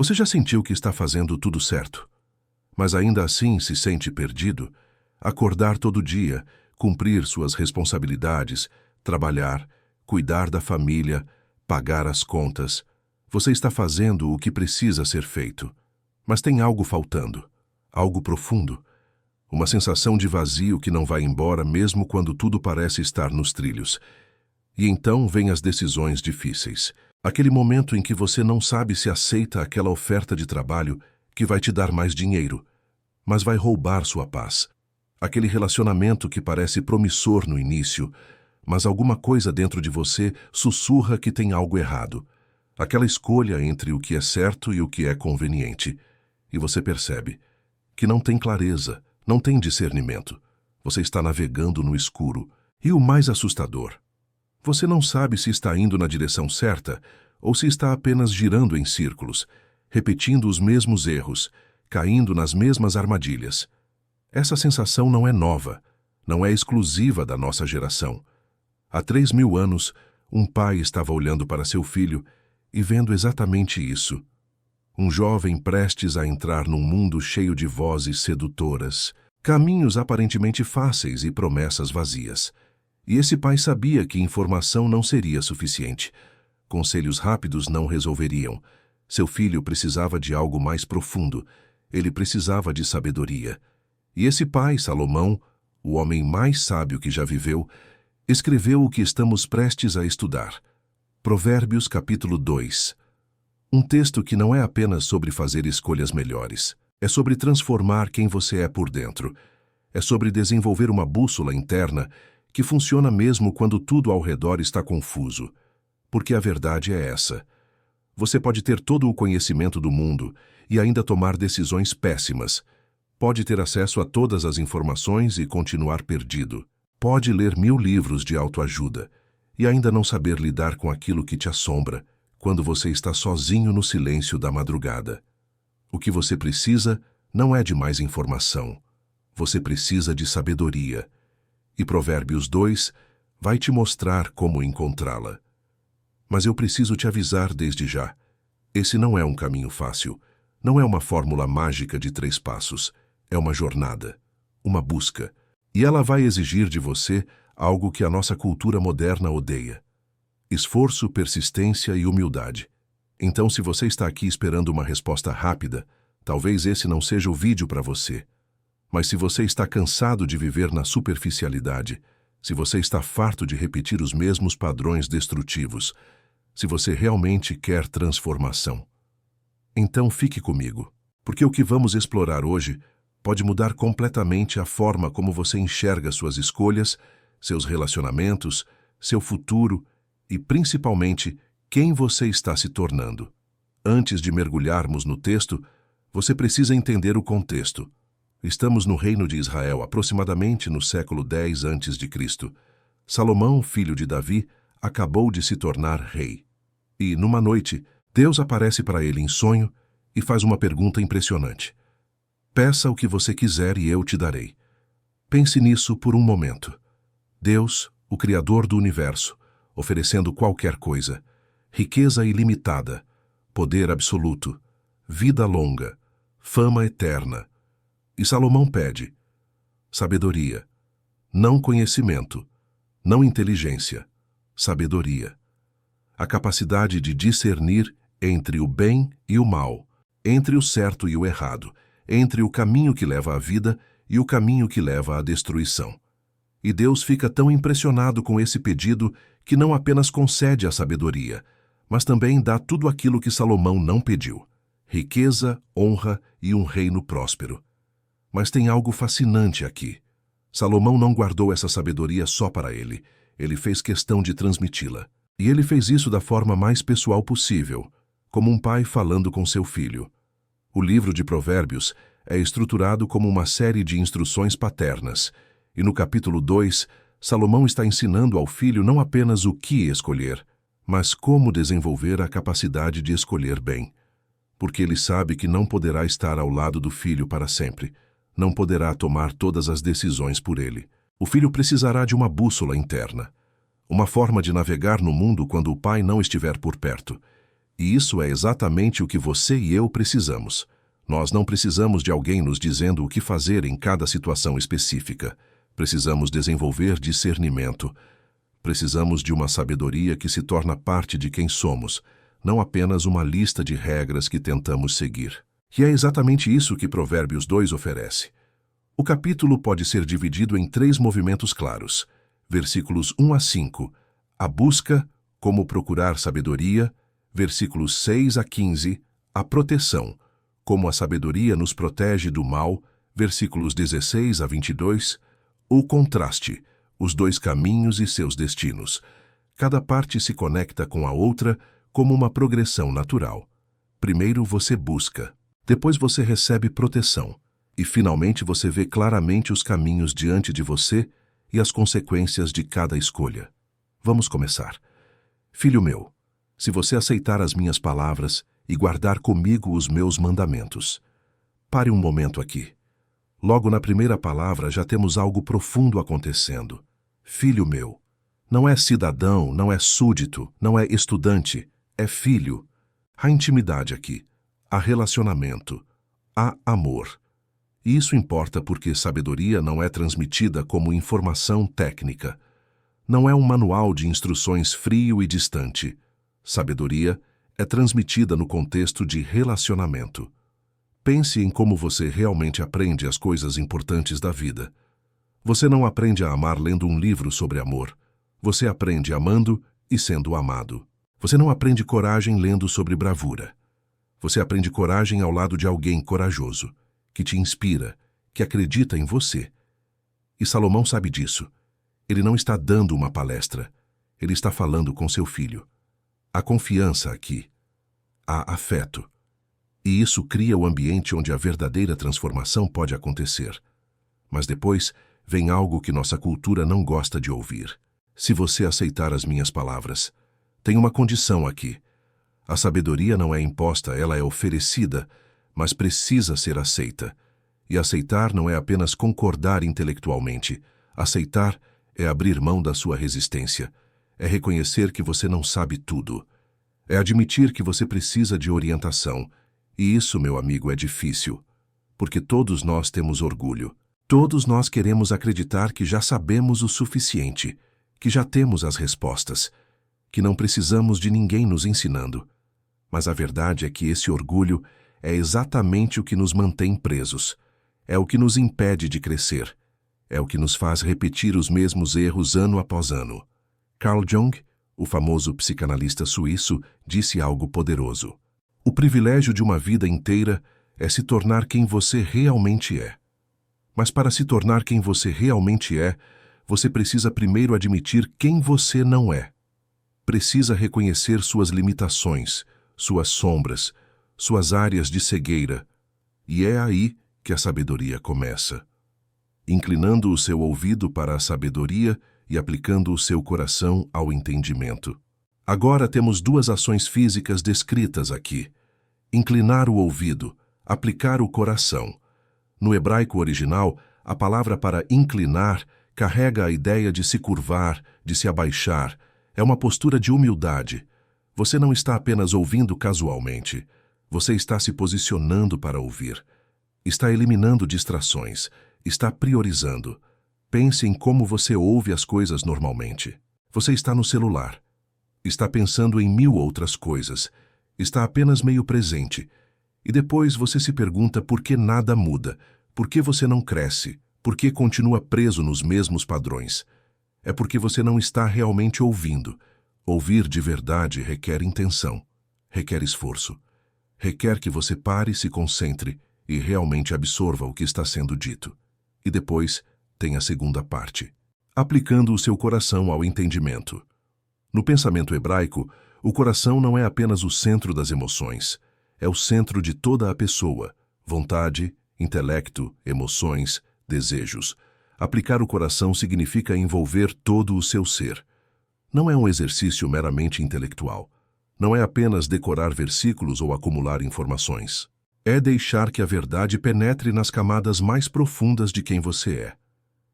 Você já sentiu que está fazendo tudo certo, mas ainda assim se sente perdido? Acordar todo dia, cumprir suas responsabilidades, trabalhar, cuidar da família, pagar as contas. Você está fazendo o que precisa ser feito, mas tem algo faltando, algo profundo. Uma sensação de vazio que não vai embora mesmo quando tudo parece estar nos trilhos. E então vêm as decisões difíceis. Aquele momento em que você não sabe se aceita aquela oferta de trabalho que vai te dar mais dinheiro, mas vai roubar sua paz. Aquele relacionamento que parece promissor no início, mas alguma coisa dentro de você sussurra que tem algo errado. Aquela escolha entre o que é certo e o que é conveniente. E você percebe que não tem clareza, não tem discernimento. Você está navegando no escuro. E o mais assustador, você não sabe se está indo na direção certa ou se está apenas girando em círculos, repetindo os mesmos erros, caindo nas mesmas armadilhas. Essa sensação não é nova, não é exclusiva da nossa geração. Há 3.000 anos, um pai estava olhando para seu filho e vendo exatamente isso. Um jovem prestes a entrar num mundo cheio de vozes sedutoras, caminhos aparentemente fáceis e promessas vazias. E esse pai sabia que informação não seria suficiente. Conselhos rápidos não resolveriam. Seu filho precisava de algo mais profundo. Ele precisava de sabedoria. E esse pai, Salomão, o homem mais sábio que já viveu, escreveu o que estamos prestes a estudar. Provérbios capítulo 2. Um texto que não é apenas sobre fazer escolhas melhores. É sobre transformar quem você é por dentro. É sobre desenvolver uma bússola interna que funciona mesmo quando tudo ao redor está confuso. Porque a verdade é essa. Você pode ter todo o conhecimento do mundo e ainda tomar decisões péssimas. Pode ter acesso a todas as informações e continuar perdido. Pode ler 1000 livros de autoajuda e ainda não saber lidar com aquilo que te assombra quando você está sozinho no silêncio da madrugada. O que você precisa não é de mais informação. Você precisa de sabedoria. E Provérbios 2 vai te mostrar como encontrá-la. Mas eu preciso te avisar desde já. Esse não é um caminho fácil. Não é uma fórmula mágica de 3 passos. É uma jornada, uma busca. E ela vai exigir de você algo que a nossa cultura moderna odeia: esforço, persistência e humildade. Então, se você está aqui esperando uma resposta rápida, talvez esse não seja o vídeo para você. Mas se você está cansado de viver na superficialidade, se você está farto de repetir os mesmos padrões destrutivos, se você realmente quer transformação, então fique comigo, porque o que vamos explorar hoje pode mudar completamente a forma como você enxerga suas escolhas, seus relacionamentos, seu futuro e, principalmente, quem você está se tornando. Antes de mergulharmos no texto, você precisa entender o contexto. Estamos no reino de Israel, aproximadamente no século X a.C. Salomão, filho de Davi, acabou de se tornar rei. E, numa noite, Deus aparece para ele em sonho e faz uma pergunta impressionante. Peça o que você quiser e eu te darei. Pense nisso por um momento. Deus, o Criador do universo, oferecendo qualquer coisa, riqueza ilimitada, poder absoluto, vida longa, fama eterna. E Salomão pede sabedoria, não conhecimento, não inteligência, sabedoria. A capacidade de discernir entre o bem e o mal, entre o certo e o errado, entre o caminho que leva à vida e o caminho que leva à destruição. E Deus fica tão impressionado com esse pedido que não apenas concede a sabedoria, mas também dá tudo aquilo que Salomão não pediu: riqueza, honra e um reino próspero. Mas tem algo fascinante aqui. Salomão não guardou essa sabedoria só para ele. Ele fez questão de transmiti-la. E ele fez isso da forma mais pessoal possível, como um pai falando com seu filho. O livro de Provérbios é estruturado como uma série de instruções paternas, e no capítulo 2, Salomão está ensinando ao filho não apenas o que escolher, mas como desenvolver a capacidade de escolher bem. Porque ele sabe que não poderá estar ao lado do filho para sempre, não poderá tomar todas as decisões por ele. O filho precisará de uma bússola interna, uma forma de navegar no mundo quando o pai não estiver por perto. E isso é exatamente o que você e eu precisamos. Nós não precisamos de alguém nos dizendo o que fazer em cada situação específica. Precisamos desenvolver discernimento. Precisamos de uma sabedoria que se torna parte de quem somos, não apenas uma lista de regras que tentamos seguir. E é exatamente isso que Provérbios 2 oferece. O capítulo pode ser dividido em 3 movimentos claros. Versículos 1 a 5, a busca, como procurar sabedoria. Versículos 6 a 15, a proteção, como a sabedoria nos protege do mal. Versículos 16 a 22, o contraste, os 2 caminhos e seus destinos. Cada parte se conecta com a outra como uma progressão natural. Primeiro você busca, depois você recebe proteção, e finalmente você vê claramente os caminhos diante de você e as consequências de cada escolha. Vamos começar. Filho meu, se você aceitar as minhas palavras e guardar comigo os meus mandamentos. Pare um momento aqui. Logo na primeira palavra já temos algo profundo acontecendo. Filho meu. Não é cidadão, não é súdito, não é estudante, é filho. Há intimidade aqui, há relacionamento, há amor. E isso importa porque sabedoria não é transmitida como informação técnica. Não é um manual de instruções frio e distante. Sabedoria é transmitida no contexto de relacionamento. Pense em como você realmente aprende as coisas importantes da vida. Você não aprende a amar lendo um livro sobre amor. Você aprende amando e sendo amado. Você não aprende coragem lendo sobre bravura. Você aprende coragem ao lado de alguém corajoso, que te inspira, que acredita em você. E Salomão sabe disso. Ele não está dando uma palestra. Ele está falando com seu filho. Há confiança aqui. Há afeto. E isso cria o ambiente onde a verdadeira transformação pode acontecer. Mas depois vem algo que nossa cultura não gosta de ouvir. Se você aceitar as minhas palavras, tem uma condição aqui. A sabedoria não é imposta, ela é oferecida, mas precisa ser aceita. E aceitar não é apenas concordar intelectualmente. Aceitar é abrir mão da sua resistência. É reconhecer que você não sabe tudo. É admitir que você precisa de orientação. E isso, meu amigo, é difícil. Porque todos nós temos orgulho. Todos nós queremos acreditar que já sabemos o suficiente, que já temos as respostas, que não precisamos de ninguém nos ensinando. Mas a verdade é que esse orgulho é exatamente o que nos mantém presos. É o que nos impede de crescer. É o que nos faz repetir os mesmos erros ano após ano. Carl Jung, o famoso psicanalista suíço, disse algo poderoso. O privilégio de uma vida inteira é se tornar quem você realmente é. Mas para se tornar quem você realmente é, você precisa primeiro admitir quem você não é. Precisa reconhecer suas limitações, suas sombras, suas áreas de cegueira. E é aí que a sabedoria começa. Inclinando o seu ouvido para a sabedoria e aplicando o seu coração ao entendimento. Agora temos 2 ações físicas descritas aqui. Inclinar o ouvido, aplicar o coração. No hebraico original, a palavra para inclinar carrega a ideia de se curvar, de se abaixar. É uma postura de humildade. Você não está apenas ouvindo casualmente. Você está se posicionando para ouvir. Está eliminando distrações. Está priorizando. Pense em como você ouve as coisas normalmente. Você está no celular. Está pensando em 1000 outras coisas. Está apenas meio presente. E depois você se pergunta por que nada muda, por que você não cresce, por que continua preso nos mesmos padrões. É porque você não está realmente ouvindo. Ouvir de verdade requer intenção, requer esforço. Requer que você pare, se concentre e realmente absorva o que está sendo dito. E depois tem a segunda parte, aplicando o seu coração ao entendimento. No pensamento hebraico, o coração não é apenas o centro das emoções, é o centro de toda a pessoa, vontade, intelecto, emoções, desejos. Aplicar o coração significa envolver todo o seu ser. Não é um exercício meramente intelectual. Não é apenas decorar versículos ou acumular informações. É deixar que a verdade penetre nas camadas mais profundas de quem você é.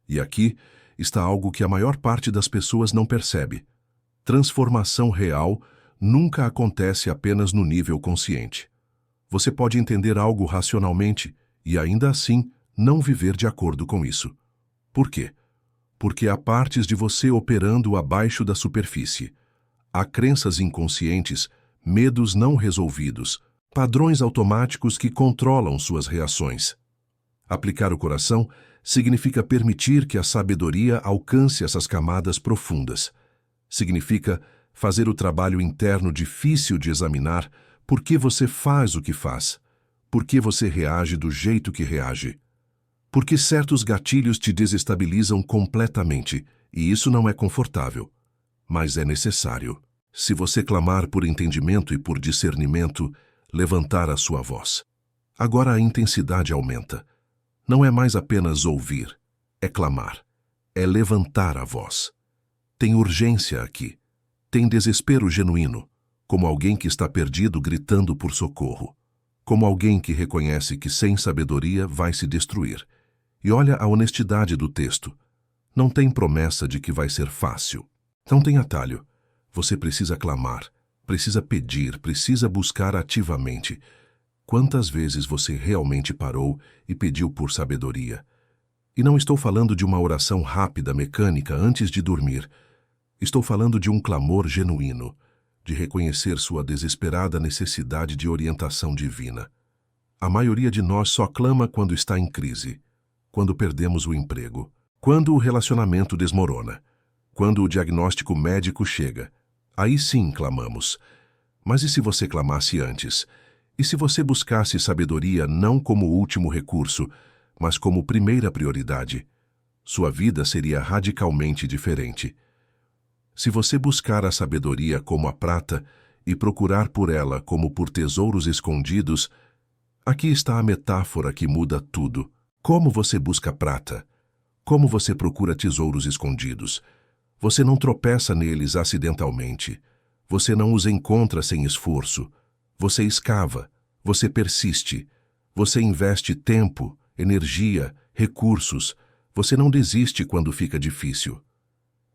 E aqui está algo que a maior parte das pessoas não percebe. Transformação real nunca acontece apenas no nível consciente. Você pode entender algo racionalmente e ainda assim não viver de acordo com isso. Por quê? Porque há partes de você operando abaixo da superfície. Há crenças inconscientes, medos não resolvidos, padrões automáticos que controlam suas reações. Aplicar o coração significa permitir que a sabedoria alcance essas camadas profundas. Significa fazer o trabalho interno difícil de examinar por que você faz o que faz, por que você reage do jeito que reage. Porque certos gatilhos te desestabilizam completamente, e isso não é confortável, mas é necessário. Se você clamar por entendimento e por discernimento, levantar a sua voz. Agora a intensidade aumenta. Não é mais apenas ouvir, é clamar, é levantar a voz. Tem urgência aqui, tem desespero genuíno, como alguém que está perdido gritando por socorro, como alguém que reconhece que sem sabedoria vai se destruir. E olha a honestidade do texto. Não tem promessa de que vai ser fácil. Não tem atalho. Você precisa clamar, precisa pedir, precisa buscar ativamente. Quantas vezes você realmente parou e pediu por sabedoria? E não estou falando de uma oração rápida, mecânica, antes de dormir. Estou falando de um clamor genuíno, de reconhecer sua desesperada necessidade de orientação divina. A maioria de nós só clama quando está em crise, quando perdemos o emprego, quando o relacionamento desmorona, quando o diagnóstico médico chega. Aí sim clamamos. Mas e se você clamasse antes? E se você buscasse sabedoria não como último recurso, mas como primeira prioridade? Sua vida seria radicalmente diferente. Se você buscar a sabedoria como a prata e procurar por ela como por tesouros escondidos, aqui está a metáfora que muda tudo. Como você busca prata? Como você procura tesouros escondidos? Você não tropeça neles acidentalmente. Você não os encontra sem esforço. Você escava, você persiste. Você investe tempo, energia, recursos. Você não desiste quando fica difícil.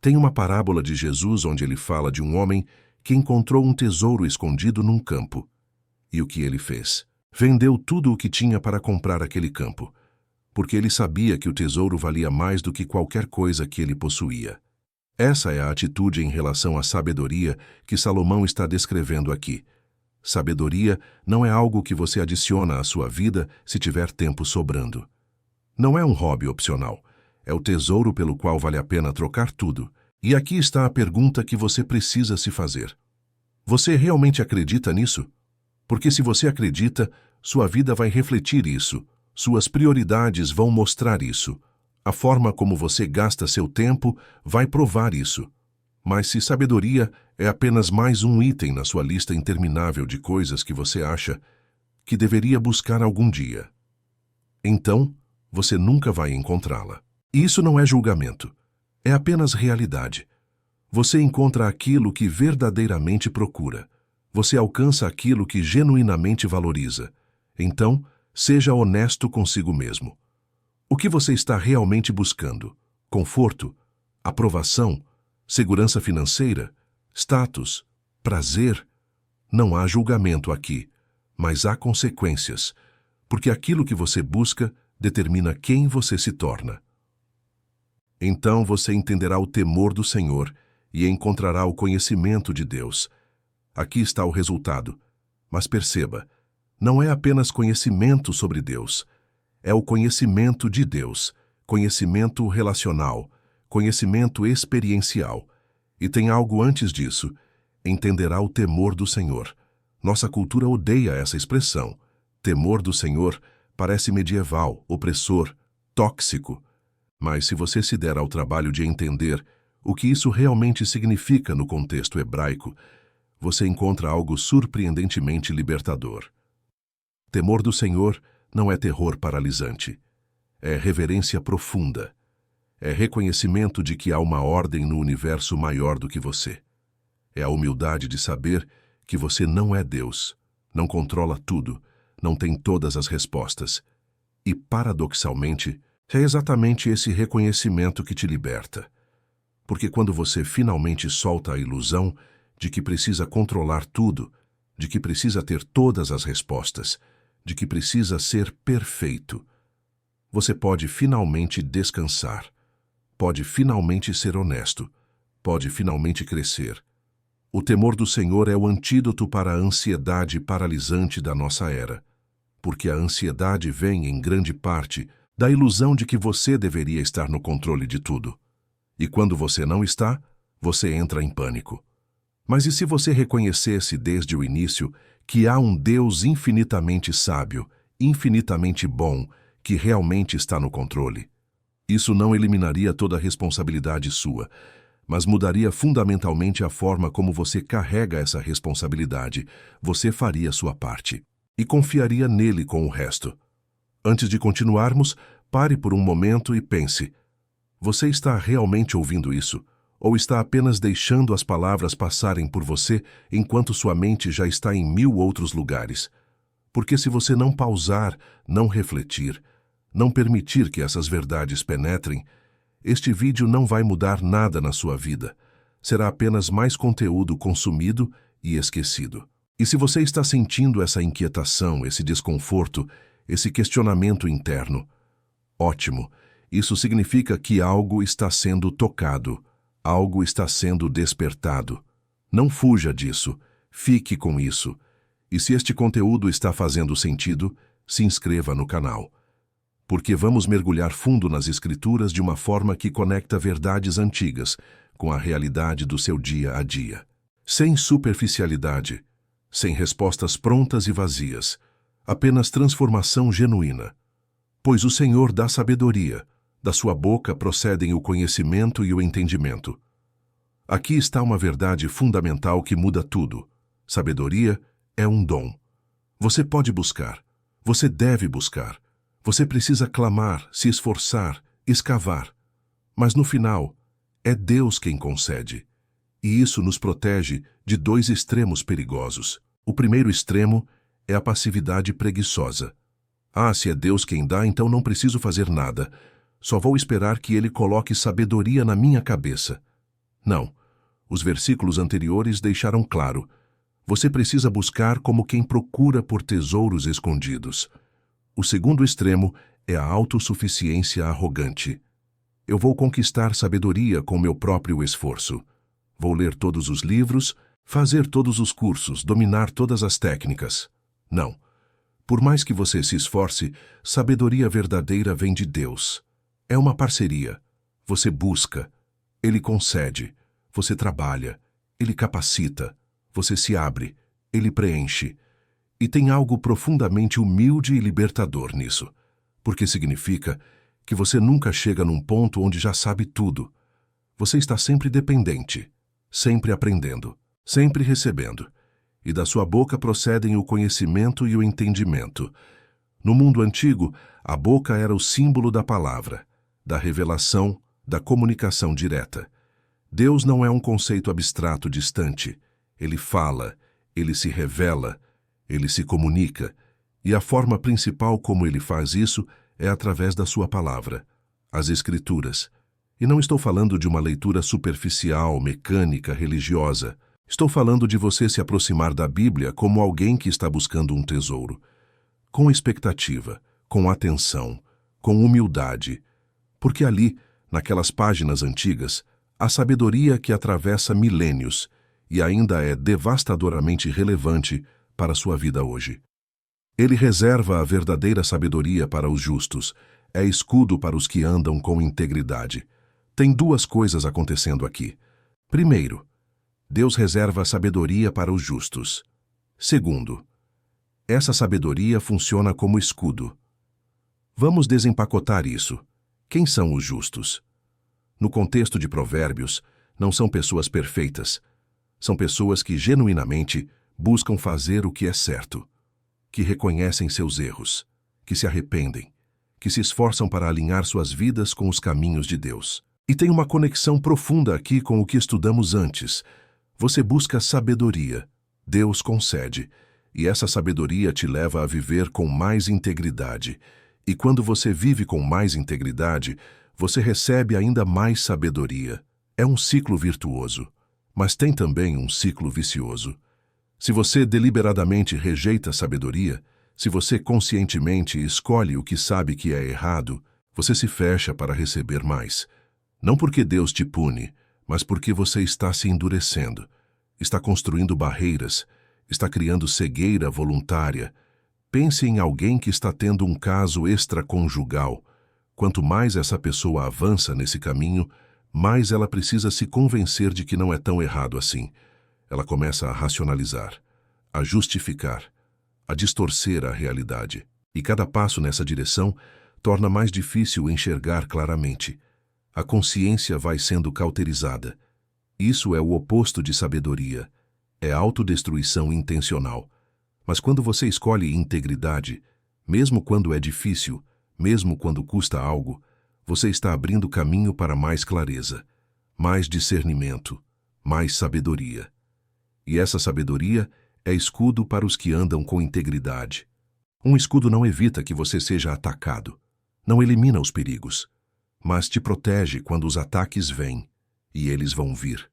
Tem uma parábola de Jesus onde ele fala de um homem que encontrou um tesouro escondido num campo. E o que ele fez? Vendeu tudo o que tinha para comprar aquele campo, porque ele sabia que o tesouro valia mais do que qualquer coisa que ele possuía. Essa é a atitude em relação à sabedoria que Salomão está descrevendo aqui. Sabedoria não é algo que você adiciona à sua vida se tiver tempo sobrando. Não é um hobby opcional. É o tesouro pelo qual vale a pena trocar tudo. E aqui está a pergunta que você precisa se fazer. Você realmente acredita nisso? Porque se você acredita, sua vida vai refletir isso. Suas prioridades vão mostrar isso. A forma como você gasta seu tempo vai provar isso. Mas se sabedoria é apenas mais um item na sua lista interminável de coisas que você acha que deveria buscar algum dia, então você nunca vai encontrá-la. Isso não é julgamento. É apenas realidade. Você encontra aquilo que verdadeiramente procura. Você alcança aquilo que genuinamente valoriza. Então, seja honesto consigo mesmo. O que você está realmente buscando? Conforto? Aprovação? Segurança financeira? Status? Prazer? Não há julgamento aqui, mas há consequências, porque aquilo que você busca determina quem você se torna. Então você entenderá o temor do Senhor e encontrará o conhecimento de Deus. Aqui está o resultado. Mas perceba, não é apenas conhecimento sobre Deus. É o conhecimento de Deus, conhecimento relacional, conhecimento experiencial. E tem algo antes disso. Entenderá o temor do Senhor. Nossa cultura odeia essa expressão. Temor do Senhor parece medieval, opressor, tóxico. Mas se você se der ao trabalho de entender o que isso realmente significa no contexto hebraico, você encontra algo surpreendentemente libertador. Temor do Senhor não é terror paralisante. É reverência profunda. É reconhecimento de que há uma ordem no universo maior do que você. É a humildade de saber que você não é Deus, não controla tudo, não tem todas as respostas. E, paradoxalmente, é exatamente esse reconhecimento que te liberta. Porque quando você finalmente solta a ilusão de que precisa controlar tudo, de que precisa ter todas as respostas, de que precisa ser perfeito. Você pode finalmente descansar, pode finalmente ser honesto, pode finalmente crescer. O temor do Senhor é o antídoto para a ansiedade paralisante da nossa era, porque a ansiedade vem, em grande parte, da ilusão de que você deveria estar no controle de tudo. E quando você não está, você entra em pânico. Mas e se você reconhecesse desde o início que há um Deus infinitamente sábio, infinitamente bom, que realmente está no controle? Isso não eliminaria toda a responsabilidade sua, mas mudaria fundamentalmente a forma como você carrega essa responsabilidade. Você faria a sua parte e confiaria nele com o resto. Antes de continuarmos, pare por um momento e pense: você está realmente ouvindo isso? Ou está apenas deixando as palavras passarem por você enquanto sua mente já está em 1000 outros lugares? Porque se você não pausar, não refletir, não permitir que essas verdades penetrem, este vídeo não vai mudar nada na sua vida. Será apenas mais conteúdo consumido e esquecido. E se você está sentindo essa inquietação, esse desconforto, esse questionamento interno, ótimo, isso significa que algo está sendo tocado, algo está sendo despertado. Não fuja disso, fique com isso. E se este conteúdo está fazendo sentido, se inscreva no canal. Porque vamos mergulhar fundo nas Escrituras de uma forma que conecta verdades antigas com a realidade do seu dia a dia. Sem superficialidade, sem respostas prontas e vazias, apenas transformação genuína. Pois o Senhor dá sabedoria, da sua boca procedem o conhecimento e o entendimento. Aqui está uma verdade fundamental que muda tudo. Sabedoria é um dom. Você pode buscar, você deve buscar. Você precisa clamar, se esforçar, escavar. Mas no final, é Deus quem concede. E isso nos protege de 2 extremos perigosos. O primeiro extremo é a passividade preguiçosa. Ah, se é Deus quem dá, então não preciso fazer nada. Só vou esperar que Ele coloque sabedoria na minha cabeça. Não. Os versículos anteriores deixaram claro. Você precisa buscar como quem procura por tesouros escondidos. O segundo extremo é a autossuficiência arrogante. Eu vou conquistar sabedoria com meu próprio esforço. Vou ler todos os livros, fazer todos os cursos, dominar todas as técnicas. Não. Por mais que você se esforce, sabedoria verdadeira vem de Deus. É uma parceria. Você busca, Ele concede. Você trabalha, Ele capacita. Você se abre, Ele preenche. E tem algo profundamente humilde e libertador nisso, porque significa que você nunca chega num ponto onde já sabe tudo. Você está sempre dependente, sempre aprendendo, sempre recebendo. E da sua boca procedem o conhecimento e o entendimento. No mundo antigo, a boca era o símbolo da palavra, da revelação, da comunicação direta. Deus não é um conceito abstrato distante. Ele fala, Ele se revela, Ele se comunica, e a forma principal como Ele faz isso é através da sua palavra, as Escrituras. E não estou falando de uma leitura superficial, mecânica, religiosa. Estou falando de você se aproximar da Bíblia como alguém que está buscando um tesouro, com expectativa, com atenção, com humildade, porque ali, naquelas páginas antigas, há sabedoria que atravessa milênios e ainda é devastadoramente relevante para a sua vida hoje. Ele reserva a verdadeira sabedoria para os justos, é escudo para os que andam com integridade. Tem 2 coisas acontecendo aqui. Primeiro, Deus reserva a sabedoria para os justos. Segundo, essa sabedoria funciona como escudo. Vamos desempacotar isso. Quem são os justos? No contexto de Provérbios, não são pessoas perfeitas. São pessoas que genuinamente buscam fazer o que é certo, que reconhecem seus erros, que se arrependem, que se esforçam para alinhar suas vidas com os caminhos de Deus. E tem uma conexão profunda aqui com o que estudamos antes. Você busca sabedoria, Deus concede, e essa sabedoria te leva a viver com mais integridade. E quando você vive com mais integridade, você recebe ainda mais sabedoria. É um ciclo virtuoso. Mas tem também um ciclo vicioso. Se você deliberadamente rejeita a sabedoria, se você conscientemente escolhe o que sabe que é errado, você se fecha para receber mais. Não porque Deus te pune, mas porque você está se endurecendo, está construindo barreiras, está criando cegueira voluntária. Pense em alguém que está tendo um caso extraconjugal. Quanto mais essa pessoa avança nesse caminho, mais ela precisa se convencer de que não é tão errado assim. Ela começa a racionalizar, a justificar, a distorcer a realidade. E cada passo nessa direção torna mais difícil enxergar claramente. A consciência vai sendo cauterizada. Isso é o oposto de sabedoria. É autodestruição intencional. Mas quando você escolhe integridade, mesmo quando é difícil, mesmo quando custa algo, você está abrindo caminho para mais clareza, mais discernimento, mais sabedoria. E essa sabedoria é escudo para os que andam com integridade. Um escudo não evita que você seja atacado, não elimina os perigos, mas te protege quando os ataques vêm, e eles vão vir.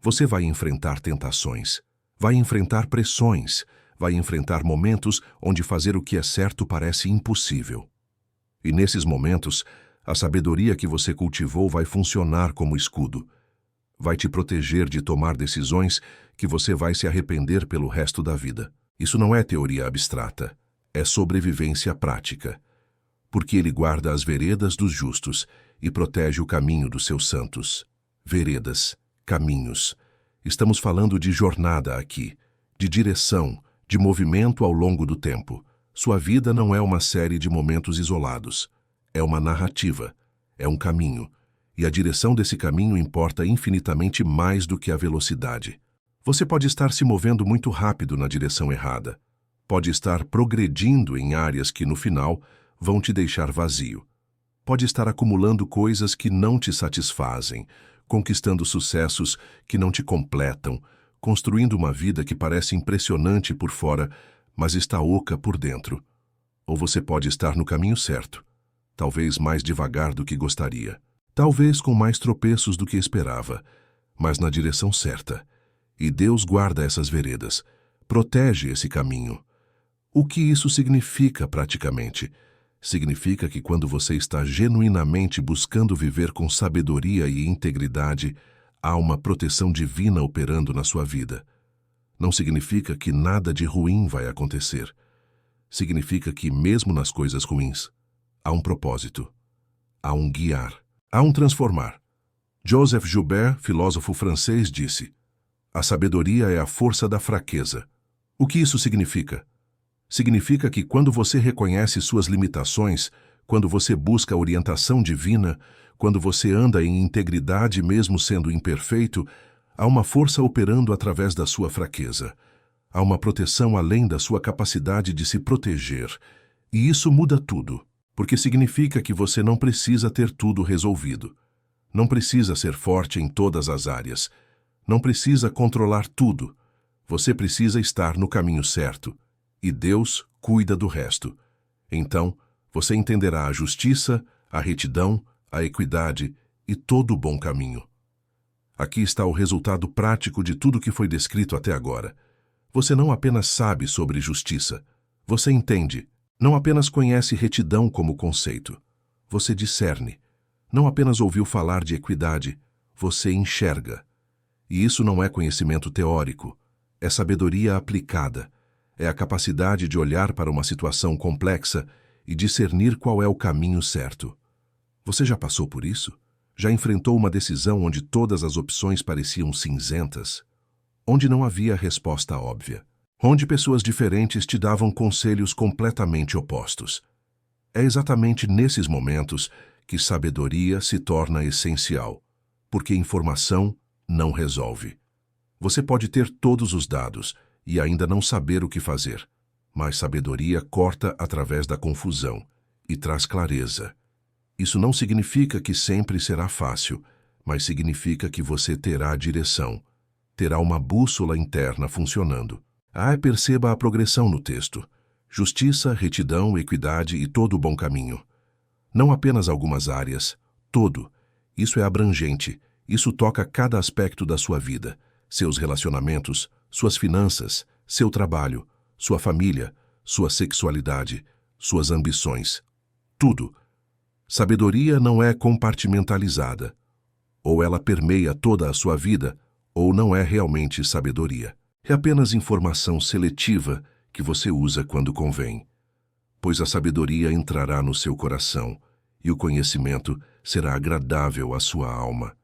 Você vai enfrentar tentações, vai enfrentar pressões, vai enfrentar momentos onde fazer o que é certo parece impossível. E nesses momentos, a sabedoria que você cultivou vai funcionar como escudo. Vai te proteger de tomar decisões que você vai se arrepender pelo resto da vida. Isso não é teoria abstrata, é sobrevivência prática. Porque ele guarda as veredas dos justos e protege o caminho dos seus santos. Veredas, caminhos. Estamos falando de jornada aqui, de direção, de movimento ao longo do tempo. Sua vida não é uma série de momentos isolados. É uma narrativa, é um caminho. E a direção desse caminho importa infinitamente mais do que a velocidade. Você pode estar se movendo muito rápido na direção errada. Pode estar progredindo em áreas que, no final, vão te deixar vazio. Pode estar acumulando coisas que não te satisfazem, conquistando sucessos que não te completam, construindo uma vida que parece impressionante por fora, mas está oca por dentro. Ou você pode estar no caminho certo, talvez mais devagar do que gostaria, talvez com mais tropeços do que esperava, mas na direção certa. E Deus guarda essas veredas, protege esse caminho. O que isso significa praticamente? Significa que quando você está genuinamente buscando viver com sabedoria e integridade, há uma proteção divina operando na sua vida. Não significa que nada de ruim vai acontecer. Significa que, mesmo nas coisas ruins, há um propósito, há um guiar, há um transformar. Joseph Joubert, filósofo francês, disse: "A sabedoria é a força da fraqueza." O que isso significa? Significa que quando você reconhece suas limitações, quando você busca a orientação divina, quando você anda em integridade mesmo sendo imperfeito, há uma força operando através da sua fraqueza. Há uma proteção além da sua capacidade de se proteger. E isso muda tudo, porque significa que você não precisa ter tudo resolvido. Não precisa ser forte em todas as áreas. Não precisa controlar tudo. Você precisa estar no caminho certo. E Deus cuida do resto. Então, você entenderá a justiça, a retidão, a equidade e todo o bom caminho. Aqui está o resultado prático de tudo que foi descrito até agora. Você não apenas sabe sobre justiça, você entende. Não apenas conhece retidão como conceito, você discerne. Não apenas ouviu falar de equidade, você enxerga. E isso não é conhecimento teórico, é sabedoria aplicada. É a capacidade de olhar para uma situação complexa e discernir qual é o caminho certo. Você já passou por isso? Já enfrentou uma decisão onde todas as opções pareciam cinzentas? Onde não havia resposta óbvia? Onde pessoas diferentes te davam conselhos completamente opostos? É exatamente nesses momentos que sabedoria se torna essencial, porque informação não resolve. Você pode ter todos os dados e ainda não saber o que fazer, mas sabedoria corta através da confusão e traz clareza. Isso não significa que sempre será fácil, mas significa que você terá direção, terá uma bússola interna funcionando. Perceba a progressão no texto: justiça, retidão, equidade e todo o bom caminho. Não apenas algumas áreas, todo. Isso é abrangente, isso toca cada aspecto da sua vida. seus relacionamentos, suas finanças, seu trabalho, sua família, sua sexualidade, suas ambições. Tudo. Sabedoria não é compartimentalizada. Ou ela permeia toda a sua vida, ou não é realmente sabedoria. É apenas informação seletiva que você usa quando convém. Pois a sabedoria entrará no seu coração, e o conhecimento será agradável à sua alma.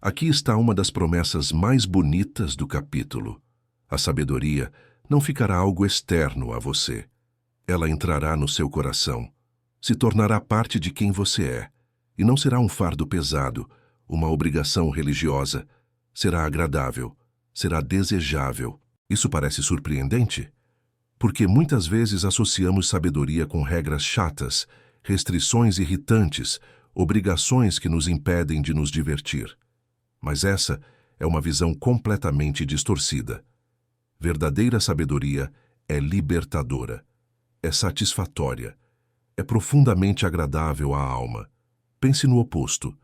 Aqui está uma das promessas mais bonitas do capítulo. A sabedoria não ficará algo externo a você. Ela entrará no seu coração, se tornará parte de quem você é, e não será um fardo pesado, uma obrigação religiosa. Será agradável, será desejável. Isso parece surpreendente? Porque muitas vezes associamos sabedoria com regras chatas, restrições irritantes, obrigações que nos impedem de nos divertir. Mas essa é uma visão completamente distorcida. Verdadeira sabedoria é libertadora, é satisfatória, é profundamente agradável à alma. Pense no oposto.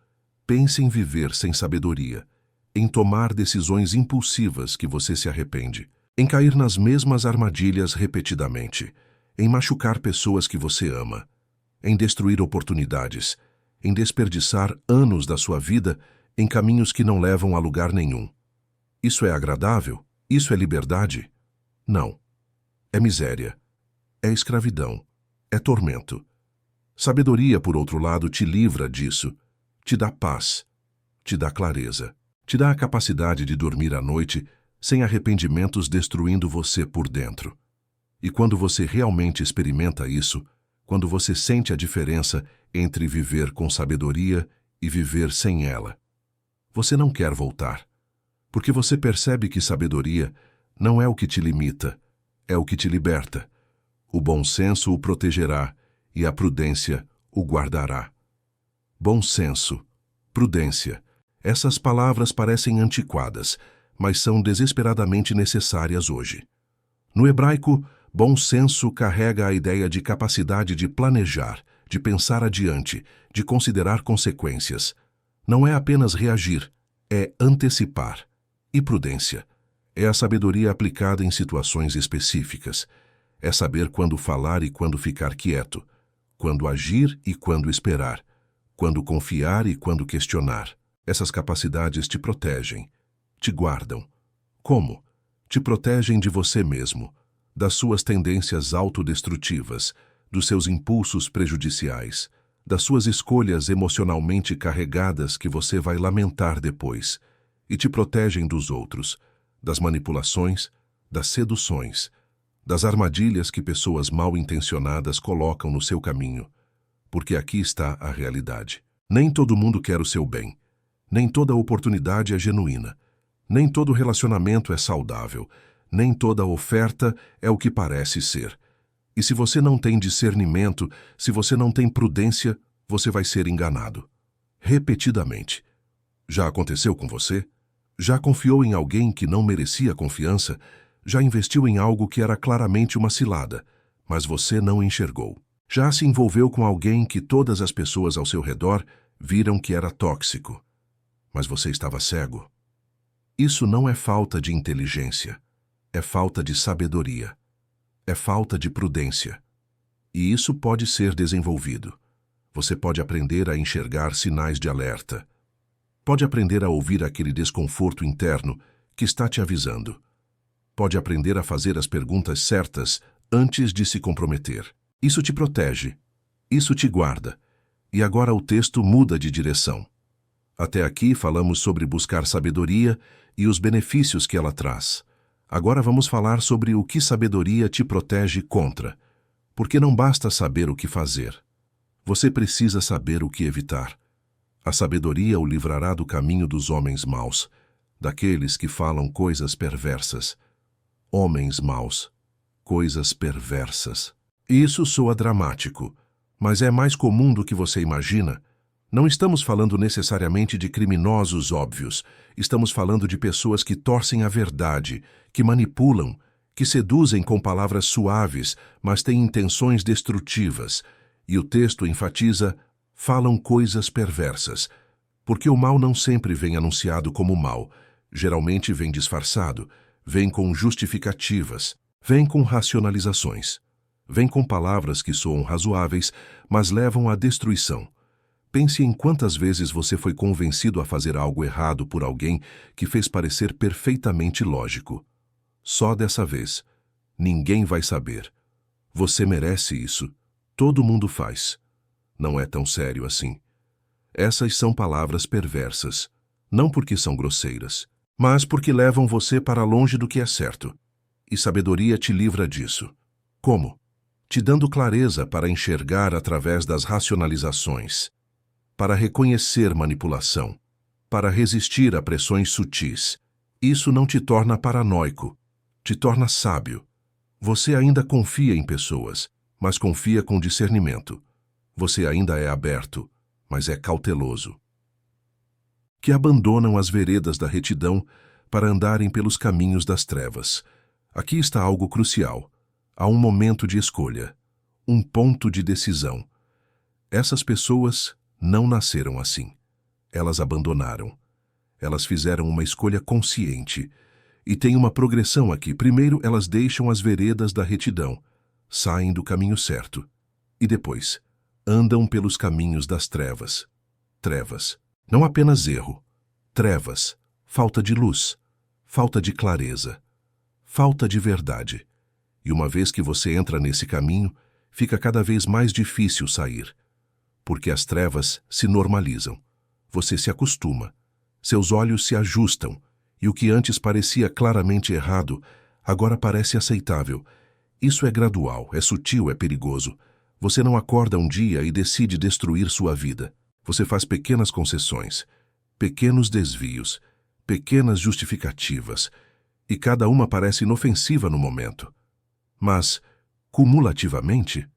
Pense em viver sem sabedoria, em tomar decisões impulsivas que você se arrepende, em cair nas mesmas armadilhas repetidamente, em machucar pessoas que você ama, em destruir oportunidades, em desperdiçar anos da sua vida em caminhos que não levam a lugar nenhum. Isso é agradável? Isso é liberdade? Não. É miséria. É escravidão. É tormento. Sabedoria, por outro lado, te livra disso, te dá paz, te dá clareza, te dá a capacidade de dormir à noite sem arrependimentos destruindo você por dentro. E quando você realmente experimenta isso, quando você sente a diferença entre viver com sabedoria e viver sem ela, você não quer voltar, porque você percebe que sabedoria não é o que te limita, é o que te liberta. O bom senso o protegerá e a prudência o guardará. Bom senso, prudência. Essas palavras parecem antiquadas, mas são desesperadamente necessárias hoje. No hebraico, bom senso carrega a ideia de capacidade de planejar, de pensar adiante, de considerar consequências. Não é apenas reagir, é antecipar. E prudência é a sabedoria aplicada em situações específicas. É saber quando falar e quando ficar quieto, quando agir e quando esperar, quando confiar e quando questionar. Essas capacidades te protegem, te guardam. Como? Te protegem de você mesmo, das suas tendências autodestrutivas, dos seus impulsos prejudiciais, das suas escolhas emocionalmente carregadas que você vai lamentar depois, e te protegem dos outros, das manipulações, das seduções, das armadilhas que pessoas mal intencionadas colocam no seu caminho, porque aqui está a realidade. Nem todo mundo quer o seu bem, nem toda oportunidade é genuína, nem todo relacionamento é saudável, nem toda oferta é o que parece ser. E se você não tem discernimento, se você não tem prudência, você vai ser enganado. Repetidamente. Já aconteceu com você? Já confiou em alguém que não merecia confiança? Já investiu em algo que era claramente uma cilada, mas você não enxergou? Já se envolveu com alguém que todas as pessoas ao seu redor viram que era tóxico, mas você estava cego? Isso não é falta de inteligência, é falta de sabedoria, é falta de prudência. E isso pode ser desenvolvido. Você pode aprender a enxergar sinais de alerta. Pode aprender a ouvir aquele desconforto interno que está te avisando. Pode aprender a fazer as perguntas certas antes de se comprometer. Isso te protege. Isso te guarda. E agora o texto muda de direção. Até aqui falamos sobre buscar sabedoria e os benefícios que ela traz. Agora vamos falar sobre o que sabedoria te protege contra. Porque não basta saber o que fazer. Você precisa saber o que evitar. A sabedoria o livrará do caminho dos homens maus, daqueles que falam coisas perversas. Homens maus, coisas perversas. Isso soa dramático, mas é mais comum do que você imagina. Não estamos falando necessariamente de criminosos óbvios. Estamos falando de pessoas que torcem a verdade, que manipulam, que seduzem com palavras suaves, mas têm intenções destrutivas. E o texto enfatiza, falam coisas perversas, porque o mal não sempre vem anunciado como mal, Geralmente vem disfarçado, vem com justificativas, vem com racionalizações, vem com palavras que soam razoáveis, mas levam à destruição. Pense em quantas vezes você foi convencido a fazer algo errado por alguém que fez parecer perfeitamente lógico. Só dessa vez. Ninguém vai saber. Você merece isso. Todo mundo faz. Não é tão sério assim. Essas são palavras perversas, não porque são grosseiras, mas porque levam você para longe do que é certo. E sabedoria te livra disso. Como? Te dando clareza para enxergar através das racionalizações, para reconhecer manipulação, para resistir a pressões sutis. Isso não te torna paranoico, te torna sábio. Você ainda confia em pessoas, mas confia com discernimento. Você ainda é aberto, mas é cauteloso. Que abandonam as veredas da retidão para andarem pelos caminhos das trevas. Aqui está algo crucial. Há um momento de escolha, um ponto de decisão. Essas pessoas não nasceram assim. Elas abandonaram. Elas fizeram uma escolha consciente. E tem uma progressão aqui. Primeiro, elas deixam as veredas da retidão, saem do caminho certo. E depois, andam pelos caminhos das trevas. Trevas. Não apenas erro. Trevas. Falta de luz. Falta de clareza. Falta de verdade. E uma vez que você entra nesse caminho, fica cada vez mais difícil sair. Porque as trevas se normalizam. Você se acostuma. Seus olhos se ajustam. E o que antes parecia claramente errado, agora parece aceitável. Isso é gradual, é sutil, é perigoso. Você não acorda um dia e decide destruir sua vida. Você faz pequenas concessões, pequenos desvios, pequenas justificativas, e cada uma parece inofensiva no momento. Mas, cumulativamente,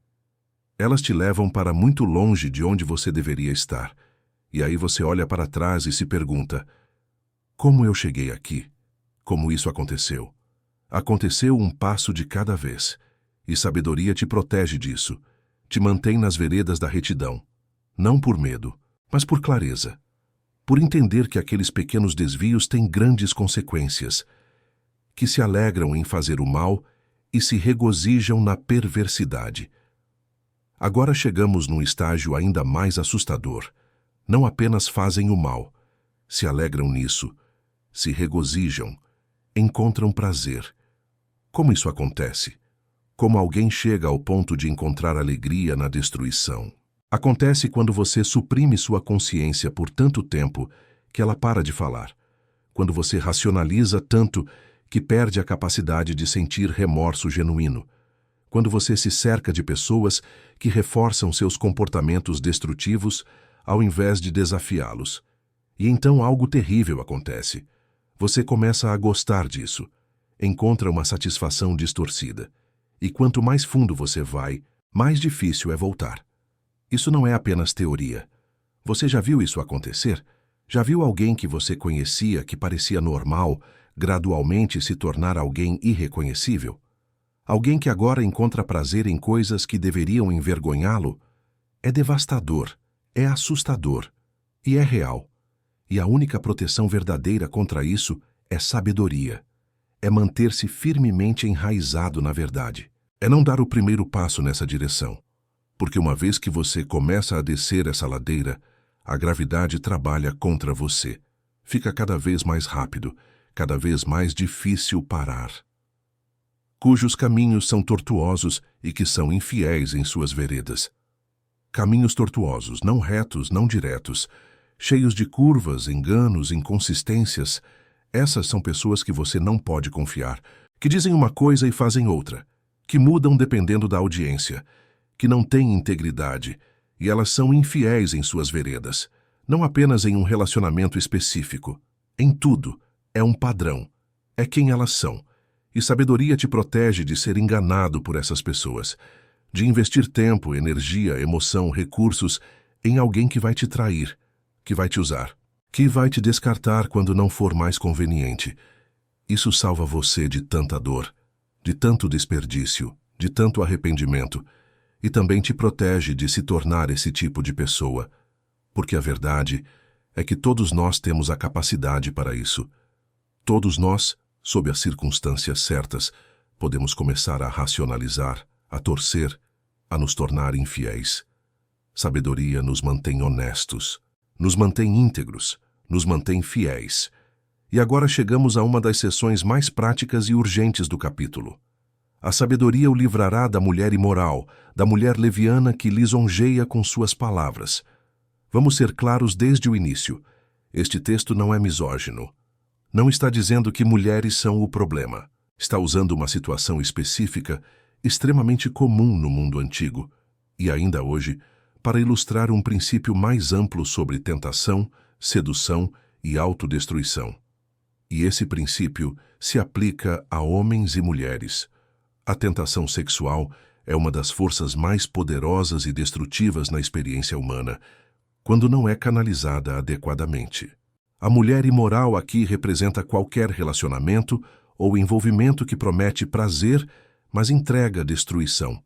elas te levam para muito longe de onde você deveria estar. E aí você olha para trás e se pergunta: como eu cheguei aqui? Como isso aconteceu? Aconteceu um passo de cada vez. E sabedoria te protege disso. Te mantém nas veredas da retidão. Não por medo, mas por clareza. Por entender que aqueles pequenos desvios têm grandes consequências. Que se alegram em fazer o mal e se regozijam na perversidade. Agora chegamos num estágio ainda mais assustador. Não apenas fazem o mal, se alegram nisso, se regozijam, encontram prazer. Como isso acontece? Como alguém chega ao ponto de encontrar alegria na destruição? Acontece quando você suprime sua consciência por tanto tempo que ela para de falar. Quando você racionaliza tanto que perde a capacidade de sentir remorso genuíno. Quando você se cerca de pessoas que reforçam seus comportamentos destrutivos ao invés de desafiá-los. E então algo terrível acontece. Você começa a gostar disso. Encontra uma satisfação distorcida. E quanto mais fundo você vai, mais difícil é voltar. Isso não é apenas teoria. Você já viu isso acontecer? Já viu alguém que você conhecia que parecia normal, gradualmente se tornar alguém irreconhecível? Alguém que agora encontra prazer em coisas que deveriam envergonhá-lo? É devastador, é assustador e é real. E a única proteção verdadeira contra isso é sabedoria. É manter-se firmemente enraizado na verdade. É não dar o primeiro passo nessa direção. Porque uma vez que você começa a descer essa ladeira, a gravidade trabalha contra você. Fica cada vez mais rápido, cada vez mais difícil parar. Cujos caminhos são tortuosos e que são infiéis em suas veredas. Caminhos tortuosos, não retos, não diretos, cheios de curvas, enganos, inconsistências. Essas são pessoas que você não pode confiar, que dizem uma coisa e fazem outra, que mudam dependendo da audiência, que não têm integridade, e elas são infiéis em suas veredas, não apenas em um relacionamento específico. Em tudo, é um padrão, é quem elas são. E sabedoria te protege de ser enganado por essas pessoas, de investir tempo, energia, emoção, recursos em alguém que vai te trair, que vai te usar, que vai te descartar quando não for mais conveniente. Isso salva você de tanta dor, de tanto desperdício, de tanto arrependimento, e também te protege de se tornar esse tipo de pessoa, porque a verdade é que todos nós temos a capacidade para isso. Todos nós, sob as circunstâncias certas, podemos começar a racionalizar, a torcer, a nos tornar infiéis. Sabedoria nos mantém honestos, nos mantém íntegros, nos mantém fiéis. E agora chegamos a uma das seções mais práticas e urgentes do capítulo. A sabedoria o livrará da mulher imoral, da mulher leviana que lisonjeia com suas palavras. Vamos ser claros desde o início. Este texto não é misógino. Não está dizendo que mulheres são o problema. Está usando uma situação específica, extremamente comum no mundo antigo, e ainda hoje, para ilustrar um princípio mais amplo sobre tentação, sedução e autodestruição. E esse princípio se aplica a homens e mulheres. A tentação sexual é uma das forças mais poderosas e destrutivas na experiência humana, quando não é canalizada adequadamente. A mulher imoral aqui representa qualquer relacionamento ou envolvimento que promete prazer, mas entrega destruição.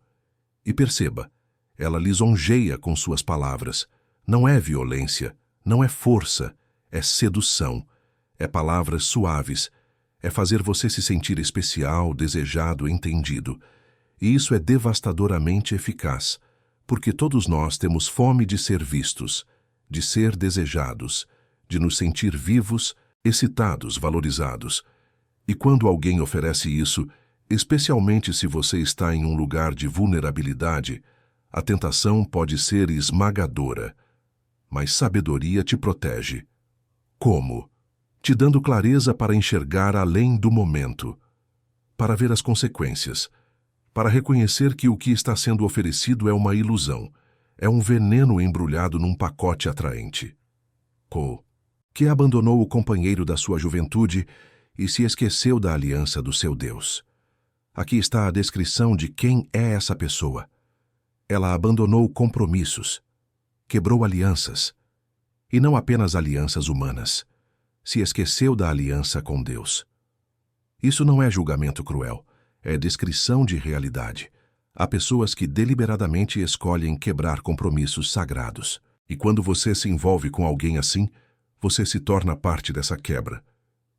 E perceba, ela lisonjeia com suas palavras. Não é violência, não é força, é sedução, é palavras suaves, é fazer você se sentir especial, desejado, entendido. E isso é devastadoramente eficaz, porque todos nós temos fome de ser vistos, de ser desejados, de nos sentir vivos, excitados, valorizados. E quando alguém oferece isso, especialmente se você está em um lugar de vulnerabilidade, a tentação pode ser esmagadora. Mas sabedoria te protege. Como? Te dando clareza para enxergar além do momento, para ver as consequências, para reconhecer que o que está sendo oferecido é uma ilusão, é um veneno embrulhado num pacote atraente. Que abandonou o companheiro da sua juventude e se esqueceu da aliança do seu Deus. Aqui está a descrição de quem é essa pessoa. Ela abandonou compromissos, quebrou alianças, e não apenas alianças humanas. Se esqueceu da aliança com Deus. Isso não é julgamento cruel, é descrição de realidade. Há pessoas que deliberadamente escolhem quebrar compromissos sagrados. E quando você se envolve com alguém assim, você se torna parte dessa quebra.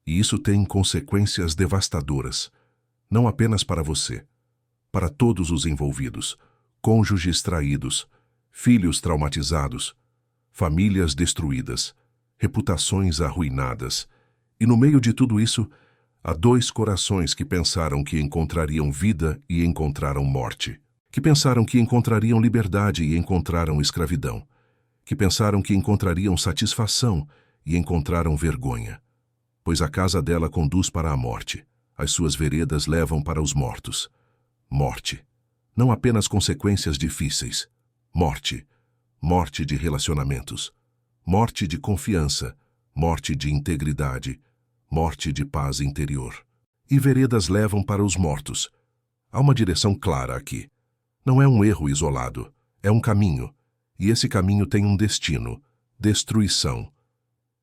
E isso tem consequências devastadoras, não apenas para você, para todos os envolvidos, cônjuges traídos, filhos traumatizados, famílias destruídas, reputações arruinadas. E no meio de tudo isso, há dois corações que pensaram que encontrariam vida e encontraram morte, que pensaram que encontrariam liberdade e encontraram escravidão, que pensaram que encontrariam satisfação e encontraram vergonha, pois a casa dela conduz para a morte, as suas veredas levam para os mortos. Morte. Não apenas consequências difíceis. Morte. Morte de relacionamentos. Morte de confiança. Morte de integridade. Morte de paz interior. E veredas levam para os mortos. Há uma direção clara aqui. Não é um erro isolado. É um caminho. E esse caminho tem um destino. Destruição.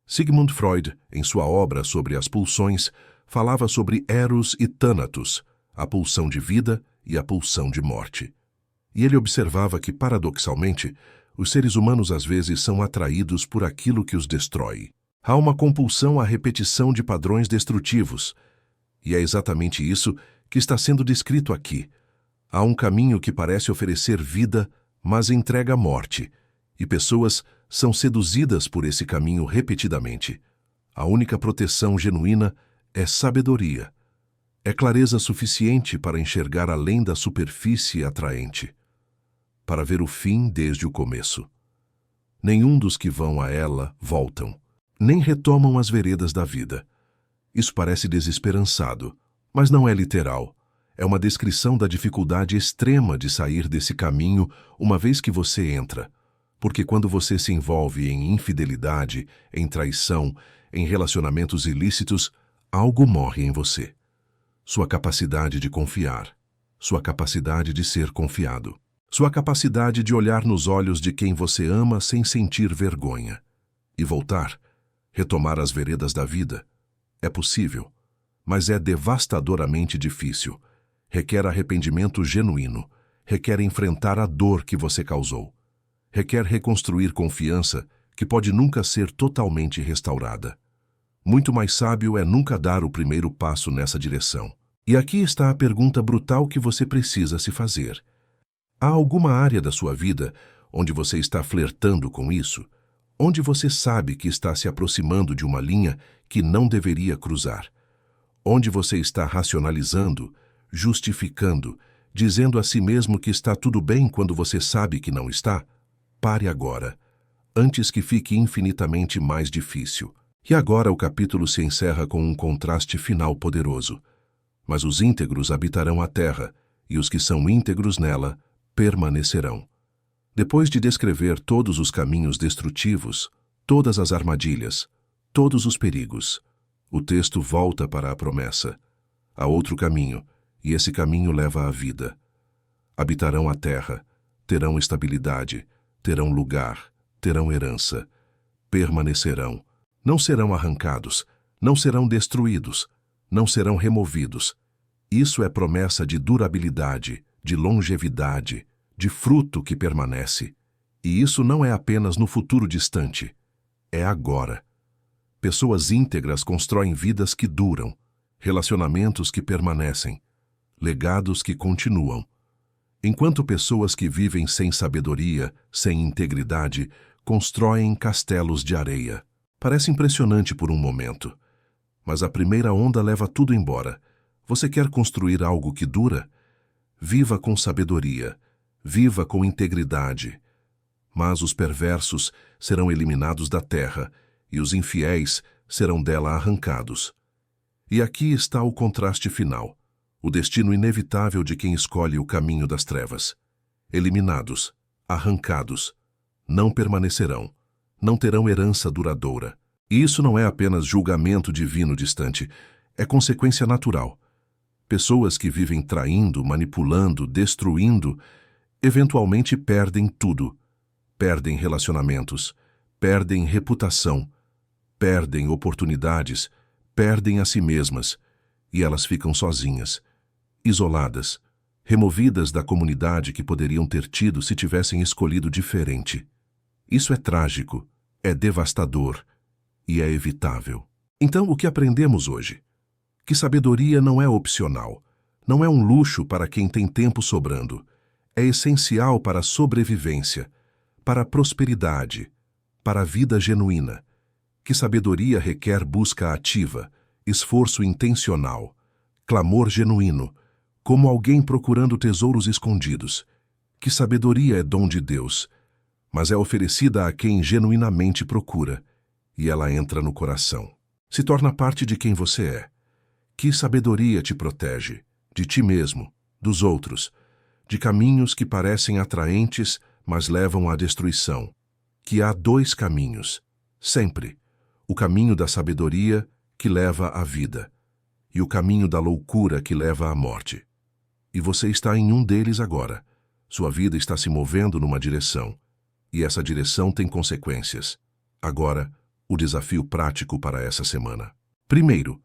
Sigmund Freud, em sua obra sobre as pulsões, falava sobre Eros e Thanatos, a pulsão de vida e a pulsão de morte. E ele observava que, paradoxalmente, os seres humanos às vezes são atraídos por aquilo que os destrói. Há uma compulsão à repetição de padrões destrutivos. E é exatamente isso que está sendo descrito aqui. Há um caminho que parece oferecer vida, mas entrega morte. E pessoas são seduzidas por esse caminho repetidamente. A única proteção genuína é sabedoria. É clareza suficiente para enxergar além da superfície atraente, para ver o fim desde o começo. Nenhum dos que vão a ela voltam, nem retomam as veredas da vida. Isso parece desesperançado, mas não é literal. É uma descrição da dificuldade extrema de sair desse caminho uma vez que você entra. Porque quando você se envolve em infidelidade, em traição, em relacionamentos ilícitos, algo morre em você. Sua capacidade de confiar, sua capacidade de ser confiado, sua capacidade de olhar nos olhos de quem você ama sem sentir vergonha. E voltar, retomar as veredas da vida. É possível, mas é devastadoramente difícil. Requer arrependimento genuíno, requer enfrentar a dor que você causou. Requer reconstruir confiança que pode nunca ser totalmente restaurada. Muito mais sábio é nunca dar o primeiro passo nessa direção. E aqui está a pergunta brutal que você precisa se fazer. Há alguma área da sua vida onde você está flertando com isso? Onde você sabe que está se aproximando de uma linha que não deveria cruzar? Onde você está racionalizando, justificando, dizendo a si mesmo que está tudo bem quando você sabe que não está? Pare agora, antes que fique infinitamente mais difícil. E agora o capítulo se encerra com um contraste final poderoso. Mas os íntegros habitarão a terra, e os que são íntegros nela permanecerão. Depois de descrever todos os caminhos destrutivos, todas as armadilhas, todos os perigos, o texto volta para a promessa. Há outro caminho, e esse caminho leva à vida. Habitarão a terra, terão estabilidade, terão lugar, terão herança, permanecerão. Não serão arrancados, não serão destruídos, não serão removidos. Isso é promessa de durabilidade, de longevidade, de fruto que permanece. E isso não é apenas no futuro distante, é agora. Pessoas íntegras constroem vidas que duram, relacionamentos que permanecem, legados que continuam. Enquanto pessoas que vivem sem sabedoria, sem integridade, constroem castelos de areia. Parece impressionante por um momento, mas a primeira onda leva tudo embora. Você quer construir algo que dura? Viva com sabedoria, viva com integridade. Mas os perversos serão eliminados da terra, e os infiéis serão dela arrancados. E aqui está o contraste final, o destino inevitável de quem escolhe o caminho das trevas. Eliminados, arrancados, não permanecerão, não terão herança duradoura. E isso não é apenas julgamento divino distante, é consequência natural. Pessoas que vivem traindo, manipulando, destruindo, eventualmente perdem tudo. Perdem relacionamentos, perdem reputação, perdem oportunidades, perdem a si mesmas, e elas ficam sozinhas, isoladas, removidas da comunidade que poderiam ter tido se tivessem escolhido diferente. Isso é trágico, é devastador e é evitável. Então, o que aprendemos hoje? Que sabedoria não é opcional, não é um luxo para quem tem tempo sobrando. É essencial para a sobrevivência, para a prosperidade, para a vida genuína. Que sabedoria requer busca ativa, esforço intencional, clamor genuíno, como alguém procurando tesouros escondidos. Que sabedoria é dom de Deus, mas é oferecida a quem genuinamente procura, e ela entra no coração. Se torna parte de quem você é. Que sabedoria te protege, de ti mesmo, dos outros, de caminhos que parecem atraentes, mas levam à destruição. Que há dois caminhos, sempre. O caminho da sabedoria, que leva à vida, e o caminho da loucura, que leva à morte. E você está em um deles agora. Sua vida está se movendo numa direção, e essa direção tem consequências. Agora, o desafio prático para essa semana. Primeiro,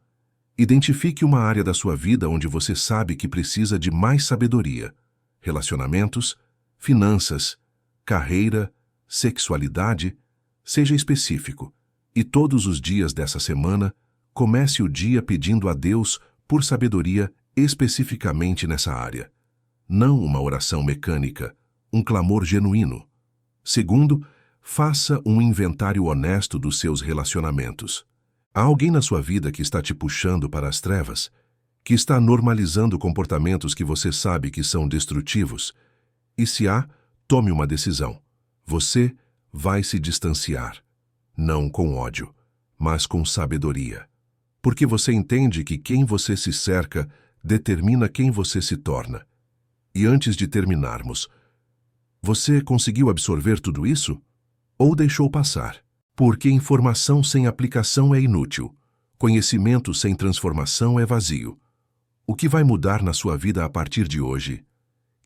identifique uma área da sua vida onde você sabe que precisa de mais sabedoria. Relacionamentos, finanças, carreira, sexualidade. Seja específico. E todos os dias dessa semana, comece o dia pedindo a Deus por sabedoria especificamente nessa área. Não uma oração mecânica, um clamor genuíno. Segundo, faça um inventário honesto dos seus relacionamentos. Há alguém na sua vida que está te puxando para as trevas? Que está normalizando comportamentos que você sabe que são destrutivos? E se há, tome uma decisão. Você vai se distanciar. Não com ódio, mas com sabedoria. Porque você entende que quem você se cerca determina quem você se torna. E antes de terminarmos, você conseguiu absorver tudo isso? Ou deixou passar? Porque informação sem aplicação é inútil. Conhecimento sem transformação é vazio. O que vai mudar na sua vida a partir de hoje?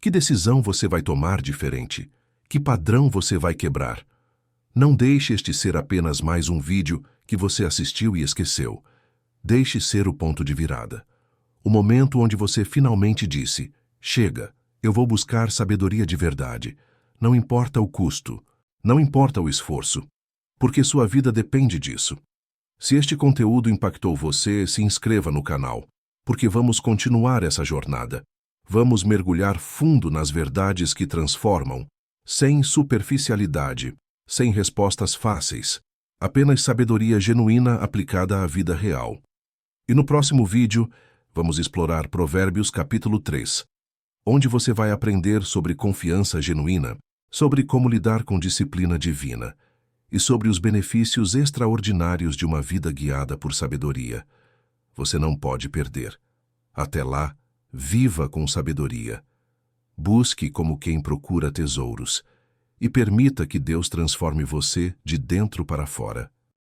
Que decisão você vai tomar diferente? Que padrão você vai quebrar? Não deixe este ser apenas mais um vídeo que você assistiu e esqueceu. Deixe ser o ponto de virada. O momento onde você finalmente disse: chega, eu vou buscar sabedoria de verdade. Não importa o custo, não importa o esforço, porque sua vida depende disso. Se este conteúdo impactou você, se inscreva no canal, porque vamos continuar essa jornada. Vamos mergulhar fundo nas verdades que transformam, sem superficialidade, sem respostas fáceis, apenas sabedoria genuína aplicada à vida real. E no próximo vídeo, vamos explorar Provérbios capítulo 3, onde você vai aprender sobre confiança genuína, sobre como lidar com disciplina divina e sobre os benefícios extraordinários de uma vida guiada por sabedoria. Você não pode perder. Até lá, viva com sabedoria. Busque como quem procura tesouros e permita que Deus transforme você de dentro para fora.